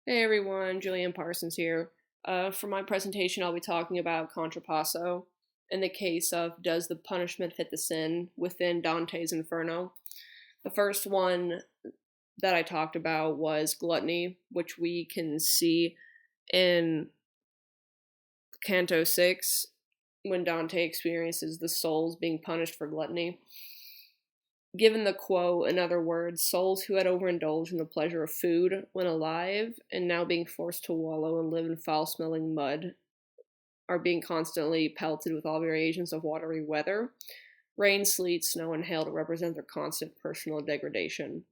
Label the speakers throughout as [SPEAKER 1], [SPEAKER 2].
[SPEAKER 1] Hey everyone, Julian Parsons here. For my presentation, I'll be talking about Contrapasso in the case of does the punishment fit the sin within Dante's Inferno. The first one that I talked about was gluttony, which we can see in Canto 6 when Dante experiences the souls being punished for gluttony. Given the quote, in other words, souls who had overindulged in the pleasure of food when alive and now being forced to wallow and live in foul-smelling mud are being constantly pelted with all variations of watery weather, rain, sleet, snow, and hail to represent their constant personal degradation.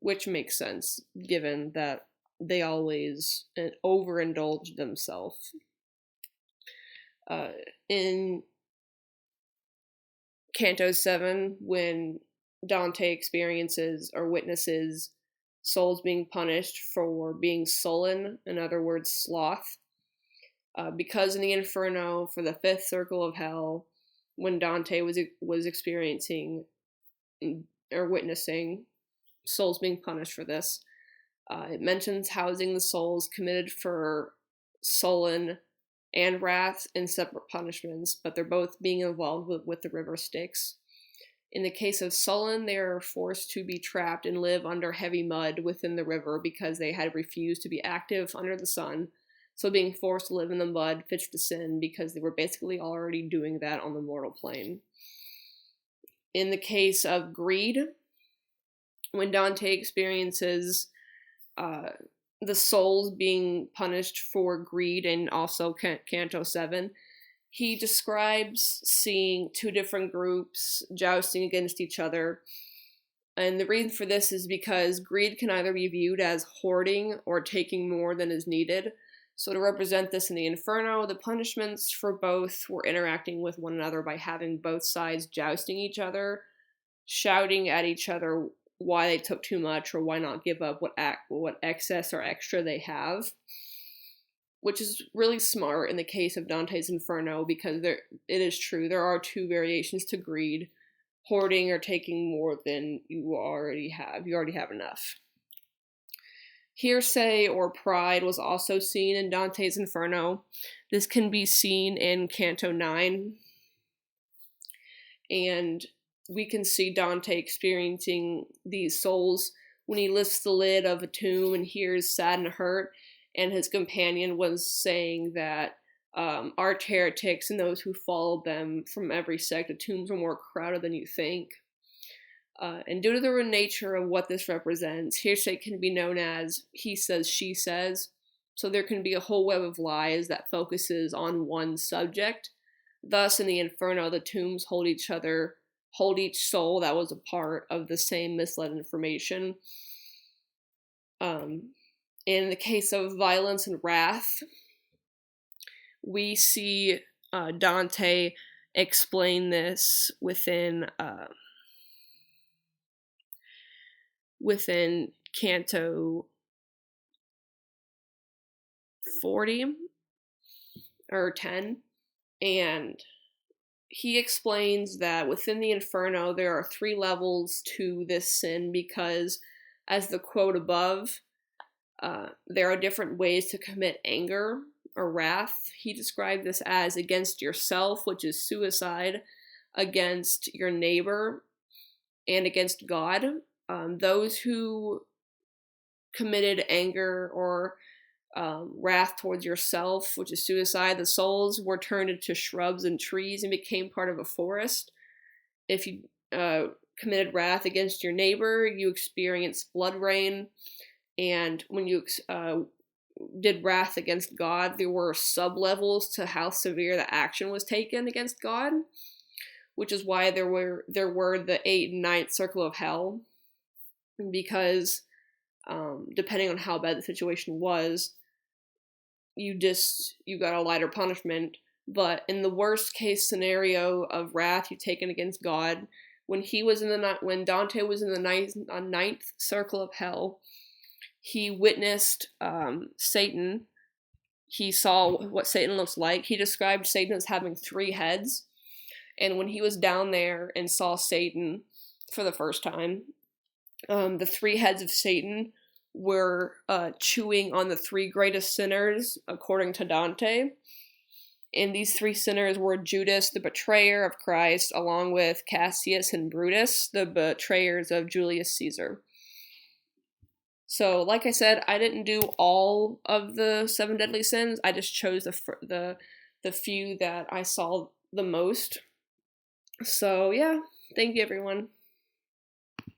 [SPEAKER 1] Which makes sense, given that they always overindulge themselves. In Canto 7, when Dante experiences or witnesses souls being punished for being sullen, in other words, sloth, because in the Inferno, for the fifth circle of hell, when Dante was experiencing or witnessing souls being punished for this, it mentions housing the souls committed for sullen and wrath in separate punishments, but they're both being involved with the river Styx. In the case of sullen, they are forced to be trapped and live under heavy mud within the river because they had refused to be active under the sun. So being forced to live in the mud fits the sin because they were basically already doing that on the mortal plane. In the case of greed, when Dante experiences the souls being punished for greed and also Canto 7, he describes seeing two different groups jousting against each other. And the reason for this is because greed can either be viewed as hoarding or taking more than is needed. So to represent this in the Inferno, the punishments for both were interacting with one another by having both sides jousting each other, shouting at each other why they took too much or why not give up what excess or extra they have, which is really smart in the case of Dante's Inferno because it is true there are two variations to greed: hoarding or taking more than you already have. You already have enough. Hearsay or pride was also seen in Dante's Inferno. This can be seen in Canto 9, and we can see Dante experiencing these souls when he lifts the lid of a tomb and hears sad and hurt, and his companion was saying that arch heretics and those who followed them from every sect, the tombs are more crowded than you think. And due to the nature of what this represents, hearsay can be known as he says, she says. So there can be a whole web of lies that focuses on one subject. Thus, in the Inferno, the tombs hold each soul that was a part of the same misled information. In the case of violence and wrath, we see Dante explain this within Canto 40 or 10, and he explains that within the Inferno there are 3 levels to this sin because, as the quote above, there are different ways to commit anger or wrath. He described this as against yourself, which is suicide, against your neighbor, and against God. Those who committed anger or wrath towards yourself, which is suicide, the souls were turned into shrubs and trees and became part of a forest. If you committed wrath against your neighbor, you experienced blood rain, and when you did wrath against God, there were sub-levels to how severe the action was taken against God, which is why there were the 8th and 9th circle of hell, because depending on how bad the situation was, you got a lighter punishment. But in the worst case scenario of wrath you've taken against God, when Dante was in the 9th circle of hell, he witnessed Satan. He saw what Satan looks like. He described Satan as having 3 heads, and when he was down there and saw Satan for the first time, the 3 heads of Satan were chewing on the three greatest sinners, according to Dante. And these three sinners were Judas, the betrayer of Christ, along with Cassius and Brutus, the betrayers of Julius Caesar. So, like I said, I didn't do all of the 7 deadly sins. I just chose the few that I saw the most. So, yeah, thank you, everyone.